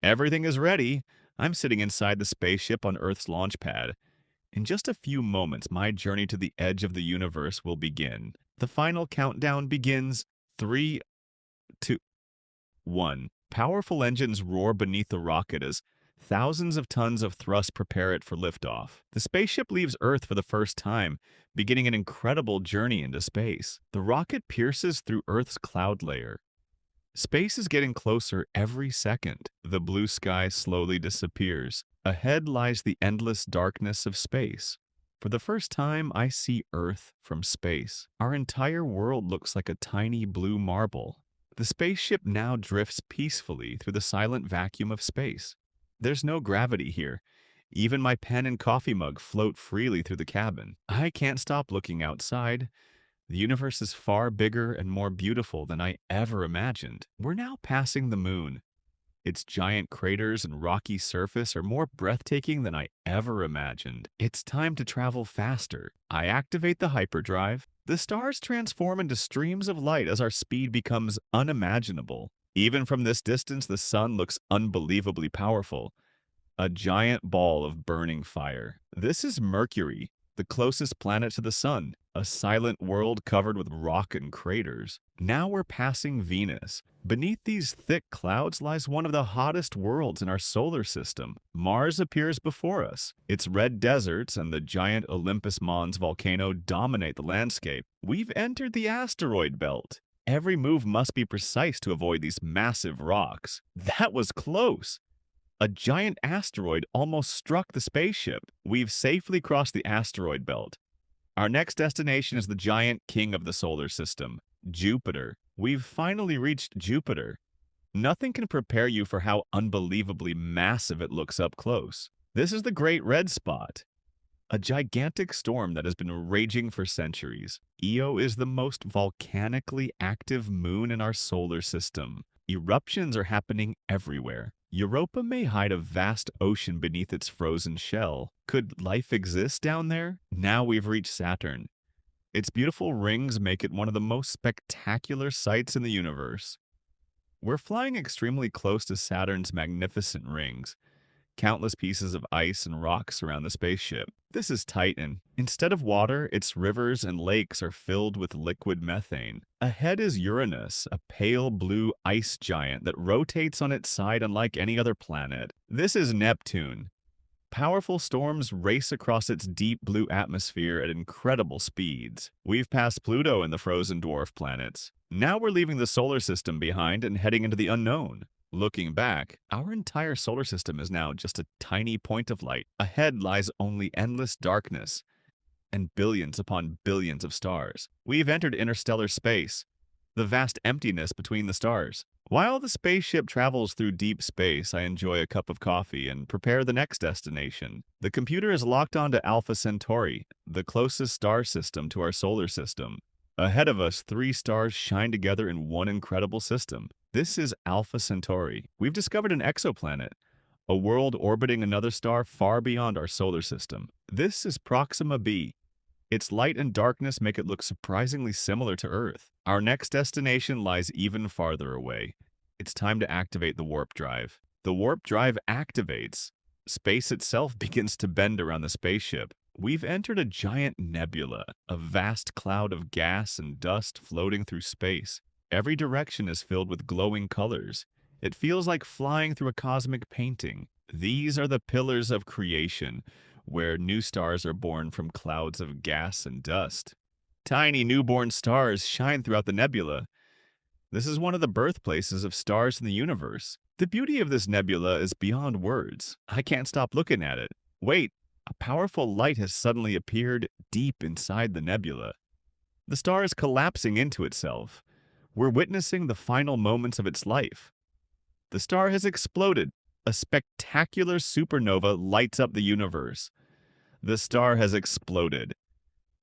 Everything is ready. I'm sitting inside the spaceship on Earth's launch pad. In just a few moments, my journey to the edge of the universe will begin. The final countdown begins. 3, 2, 1. Powerful engines roar beneath the rocket as thousands of tons of thrust prepare it for liftoff. The spaceship leaves Earth for the first time, beginning an incredible journey into space. The rocket pierces through Earth's cloud layer. Space is getting closer every second. The blue sky slowly disappears. Ahead lies the endless darkness of space. For the first time, I see Earth from space. Our entire world looks like a tiny blue marble. The spaceship now drifts peacefully through the silent vacuum of space. There's no gravity here. Even my pen and coffee mug float freely through the cabin. I can't stop looking outside. The universe is far bigger and more beautiful than I ever imagined. We're now passing the moon. Its giant craters and rocky surface are more breathtaking than I ever imagined. It's time to travel faster. I activate the hyperdrive. The stars transform into streams of light as our speed becomes unimaginable. Even from this distance, the sun looks unbelievably powerful. A giant ball of burning fire. This is Mercury, the closest planet to the sun, a silent world covered with rock and craters. Now we're passing Venus. Beneath these thick clouds lies one of the hottest worlds in our solar system. Mars appears before us. Its red deserts and the giant Olympus Mons volcano dominate the landscape. We've entered the asteroid belt. Every move must be precise to avoid these massive rocks. That was close. A giant asteroid almost struck the spaceship. We've safely crossed the asteroid belt. Our next destination is the giant king of the solar system, Jupiter. We've finally reached Jupiter. Nothing can prepare you for how unbelievably massive it looks up close. This is the Great Red Spot, a gigantic storm that has been raging for centuries. Io is the most volcanically active moon in our solar system. Eruptions are happening everywhere. Europa may hide a vast ocean beneath its frozen shell. Could life exist down there? Now we've reached Saturn. Its beautiful rings make it one of the most spectacular sights in the universe. We're flying extremely close to Saturn's magnificent rings. Countless pieces of ice and rock surround the spaceship. This is Titan. Instead of water, its rivers and lakes are filled with liquid methane. Ahead is Uranus, a pale blue ice giant that rotates on its side unlike any other planet. This is Neptune. Powerful storms race across its deep blue atmosphere at incredible speeds. We've passed Pluto and the frozen dwarf planets. Now we're leaving the solar system behind and heading into the unknown. Looking back, our entire solar system is now just a tiny point of light. Ahead lies only endless darkness and billions upon billions of stars. We've entered interstellar space, the vast emptiness between the stars. While the spaceship travels through deep space, I enjoy a cup of coffee and prepare the next destination. The computer is locked onto Alpha Centauri, the closest star system to our solar system. Ahead of us, 3 stars shine together in one incredible system. This is Alpha Centauri. We've discovered an exoplanet, a world orbiting another star far beyond our solar system. This is Proxima b. Its light and darkness make it look surprisingly similar to Earth. Our next destination lies even farther away. It's time to activate the warp drive. The warp drive activates. Space itself begins to bend around the spaceship. We've entered a giant nebula, a vast cloud of gas and dust floating through space. Every direction is filled with glowing colors. It feels like flying through a cosmic painting. These are the pillars of creation, where new stars are born from clouds of gas and dust. Tiny newborn stars shine throughout the nebula. This is one of the birthplaces of stars in the universe. The beauty of this nebula is beyond words. I can't stop looking at it. Wait, a powerful light has suddenly appeared deep inside the nebula. The star is collapsing into itself. We're witnessing the final moments of its life. The star has exploded. A spectacular supernova lights up the universe. The star has exploded.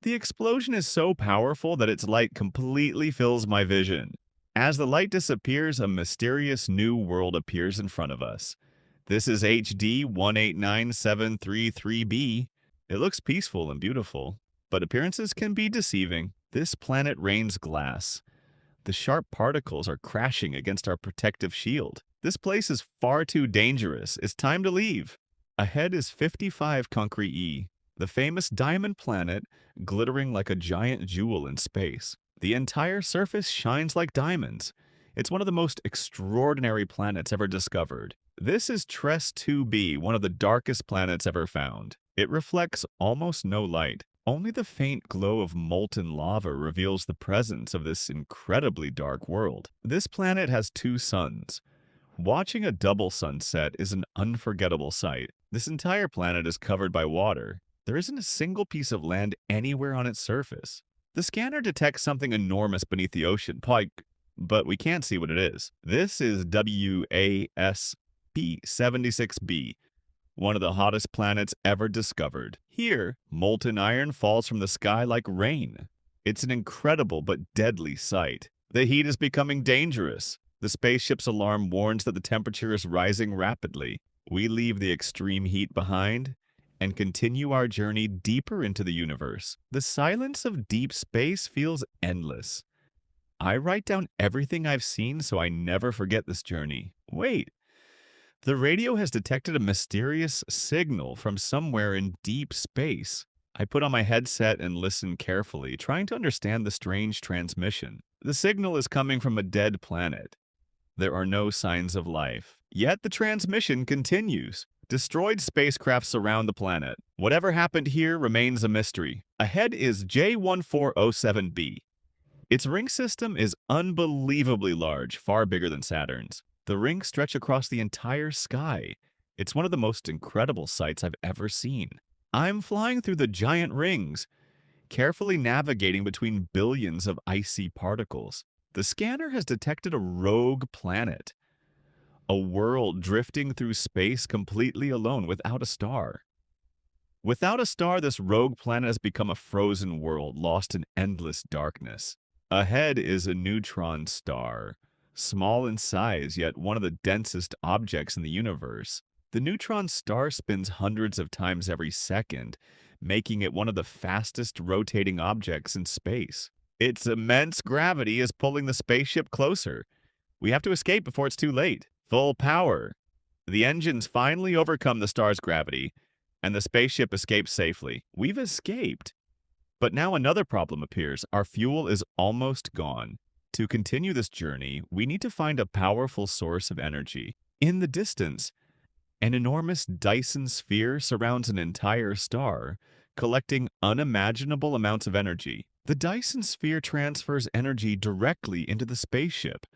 The explosion is so powerful that its light completely fills my vision. As the light disappears, a mysterious new world appears in front of us. This is HD 189733b. It looks peaceful and beautiful, but appearances can be deceiving. This planet rains glass. The sharp particles are crashing against our protective shield. This place is far too dangerous. It's time to leave. Ahead is 55 Concrete E, the famous diamond planet glittering like a giant jewel in space. The entire surface shines like diamonds. It's one of the most extraordinary planets ever discovered. This is Tres 2b, one of the darkest planets ever found. It reflects almost no light. Only the faint glow of molten lava reveals the presence of this incredibly dark world. This planet has two suns. Watching a double sunset is an unforgettable sight. This entire planet is covered by water. There isn't a single piece of land anywhere on its surface. The scanner detects something enormous beneath the ocean, but we can't see what it is. This is WASP-76b, one of the hottest planets ever discovered. Here, molten iron falls from the sky like rain. It's an incredible but deadly sight. The heat is becoming dangerous. The spaceship's alarm warns that the temperature is rising rapidly. We leave the extreme heat behind and continue our journey deeper into the universe. The silence of deep space feels endless. I write down everything I've seen so I never forget this journey. Wait, the radio has detected a mysterious signal from somewhere in deep space. I put on my headset and listen carefully, trying to understand the strange transmission. The signal is coming from a dead planet. There are no signs of life. Yet the transmission continues. Destroyed spacecraft surround the planet. Whatever happened here remains a mystery. Ahead is J1407b. Its ring system is unbelievably large, far bigger than Saturn's. The rings stretch across the entire sky. It's one of the most incredible sights I've ever seen. I'm flying through the giant rings, carefully navigating between billions of icy particles. The scanner has detected a rogue planet, a world drifting through space completely alone, without a star. Without a star, this rogue planet has become a frozen world, lost in endless darkness. Ahead is a neutron star, small in size, yet one of the densest objects in the universe. The neutron star spins hundreds of times every second, making it one of the fastest rotating objects in space. Its immense gravity is pulling the spaceship closer. We have to escape before it's too late. Full power. The engines finally overcome the star's gravity, and the spaceship escapes safely. We've escaped. But now another problem appears. Our fuel is almost gone. To continue this journey, we need to find a powerful source of energy. In the distance, an enormous Dyson sphere surrounds an entire star, collecting unimaginable amounts of energy. The Dyson sphere transfers energy directly into the spaceship.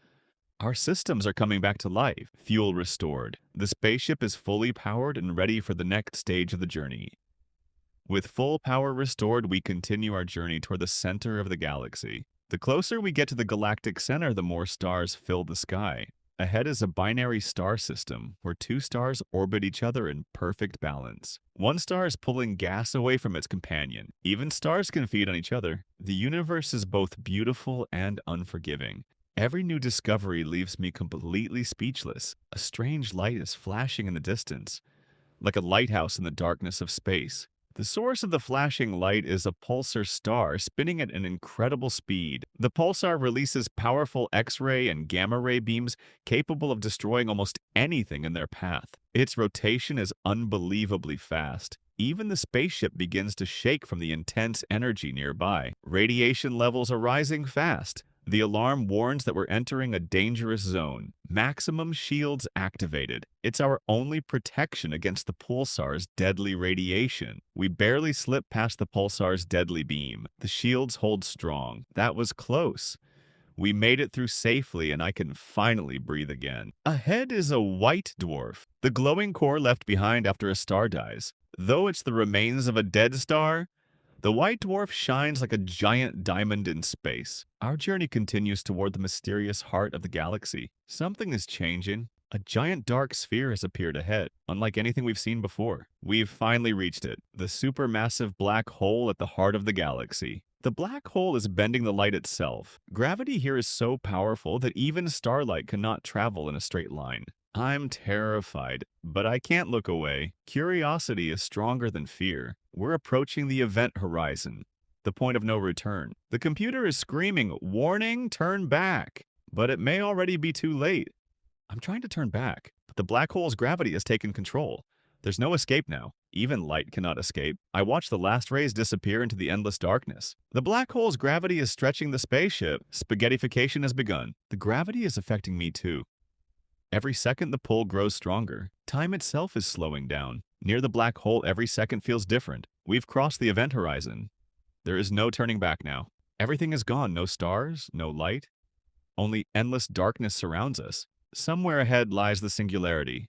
Our systems are coming back to life, fuel restored. The spaceship is fully powered and ready for the next stage of the journey. With full power restored, we continue our journey toward the center of the galaxy. The closer we get to the galactic center, the more stars fill the sky. Ahead is a binary star system, where two stars orbit each other in perfect balance. One star is pulling gas away from its companion. Even stars can feed on each other. The universe is both beautiful and unforgiving. Every new discovery leaves me completely speechless. A strange light is flashing in the distance, like a lighthouse in the darkness of space. The source of the flashing light is a pulsar star spinning at an incredible speed. The pulsar releases powerful X-ray and gamma-ray beams capable of destroying almost anything in their path. Its rotation is unbelievably fast. Even the spaceship begins to shake from the intense energy nearby. Radiation levels are rising fast. The alarm warns that we're entering a dangerous zone. Maximum shields activated. It's our only protection against the pulsar's deadly radiation. We barely slip past the pulsar's deadly beam. The shields hold strong. That was close. We made it through safely, and I can finally breathe again. Ahead is a white dwarf, the glowing core left behind after a star dies. Though it's the remains of a dead star, the white dwarf shines like a giant diamond in space. Our journey continues toward the mysterious heart of the galaxy. Something is changing. A giant dark sphere has appeared ahead, unlike anything we've seen before. We've finally reached it, the supermassive black hole at the heart of the galaxy. The black hole is bending the light itself. Gravity here is so powerful that even starlight cannot travel in a straight line. I'm terrified, but I can't look away. Curiosity is stronger than fear. We're approaching the event horizon, the point of no return. The computer is screaming, "Warning, turn back!" But it may already be too late. I'm trying to turn back, but the black hole's gravity has taken control. There's no escape now. Even light cannot escape. I watch the last rays disappear into the endless darkness. The black hole's gravity is stretching the spaceship. Spaghettification has begun. The gravity is affecting me too. Every second the pull grows stronger. Time itself is slowing down. Near the black hole, every second feels different. We've crossed the event horizon. There is no turning back now. Everything is gone. No stars, no light. Only endless darkness surrounds us. Somewhere ahead lies the singularity,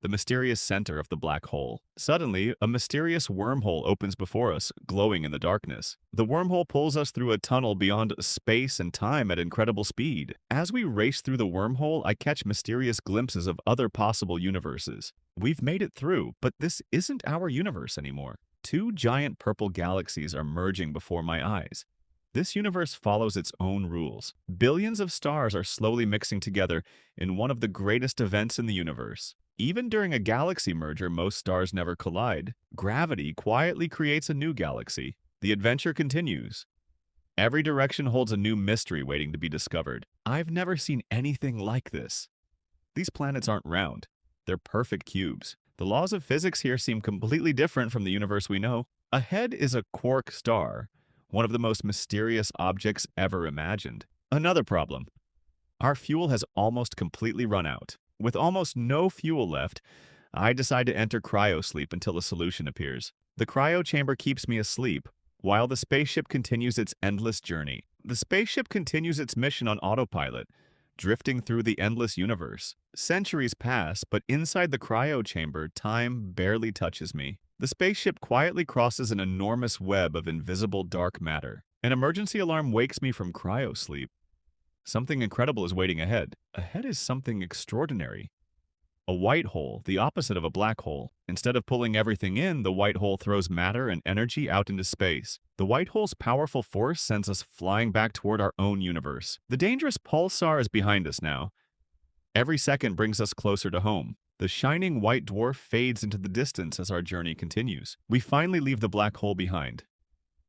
the mysterious center of the black hole. Suddenly, a mysterious wormhole opens before us, glowing in the darkness. The wormhole pulls us through a tunnel beyond space and time at incredible speed. As we race through the wormhole, I catch mysterious glimpses of other possible universes. We've made it through, but this isn't our universe anymore. Two giant purple galaxies are merging before my eyes. This universe follows its own rules. Billions of stars are slowly mixing together in one of the greatest events in the universe. Even during a galaxy merger, most stars never collide. Gravity quietly creates a new galaxy. The adventure continues. Every direction holds a new mystery waiting to be discovered. I've never seen anything like this. These planets aren't round. They're perfect cubes. The laws of physics here seem completely different from the universe we know. Ahead is a quark star, one of the most mysterious objects ever imagined. Another problem. Our fuel has almost completely run out. With almost no fuel left, I decide to enter cryosleep until a solution appears. The cryo chamber keeps me asleep, while the spaceship continues its endless journey. The spaceship continues its mission on autopilot, drifting through the endless universe. Centuries pass, but inside the cryo chamber, time barely touches me. The spaceship quietly crosses an enormous web of invisible dark matter. An emergency alarm wakes me from cryosleep. Something incredible is waiting ahead. Ahead is something extraordinary. A white hole, the opposite of a black hole. Instead of pulling everything in, the white hole throws matter and energy out into space. The white hole's powerful force sends us flying back toward our own universe. The dangerous pulsar is behind us now. Every second brings us closer to home. The shining white dwarf fades into the distance as our journey continues. We finally leave the black hole behind.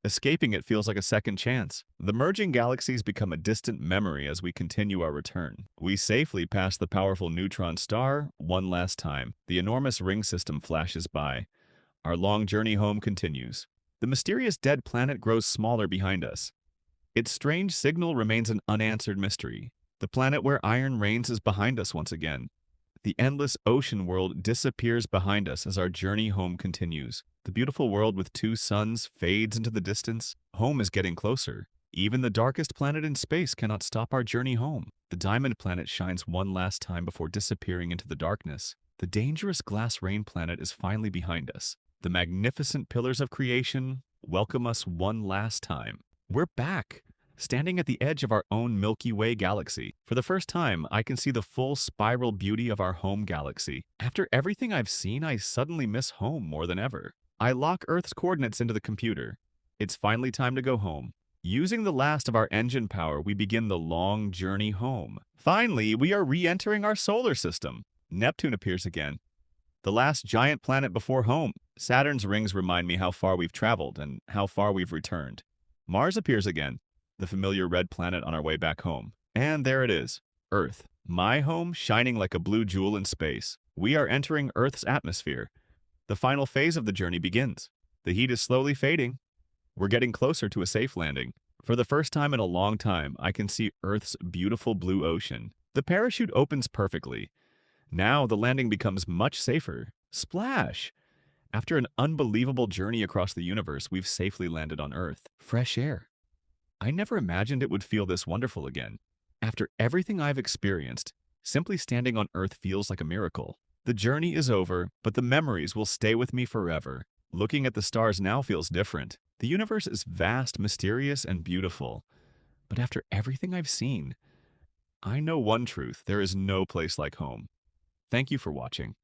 Escaping it feels like a second chance. The merging galaxies become a distant memory as we continue our return. We safely pass the powerful neutron star one last time. The enormous ring system flashes by. Our long journey home continues. The mysterious dead planet grows smaller behind us. Its strange signal remains an unanswered mystery. The planet where iron reigns is behind us once again. The endless ocean world disappears behind us as our journey home continues. The beautiful world with two suns fades into the distance. Home is getting closer. Even the darkest planet in space cannot stop our journey home. The diamond planet shines one last time before disappearing into the darkness. The dangerous glass rain planet is finally behind us. The magnificent pillars of creation welcome us one last time. We're back, standing at the edge of our own Milky Way galaxy. For the first time, I can see the full spiral beauty of our home galaxy. After everything I've seen, I suddenly miss home more than ever. I lock Earth's coordinates into the computer. It's finally time to go home. Using the last of our engine power, we begin the long journey home. Finally, we are re-entering our solar system. Neptune appears again, the last giant planet before home. Saturn's rings remind me how far we've traveled and how far we've returned. Mars appears again, the familiar red planet on our way back home. And there it is, Earth, my home, shining like a blue jewel in space. We are entering Earth's atmosphere. The final phase of the journey begins. The heat is slowly fading. We're getting closer to a safe landing. For the first time in a long time, I can see Earth's beautiful blue ocean. The parachute opens perfectly. Now the landing becomes much safer. Splash! After an unbelievable journey across the universe, we've safely landed on Earth. Fresh air. I never imagined it would feel this wonderful again. After everything I've experienced, simply standing on Earth feels like a miracle. The journey is over, but the memories will stay with me forever. Looking at the stars now feels different. The universe is vast, mysterious, and beautiful. But after everything I've seen, I know one truth: there is no place like home. Thank you for watching.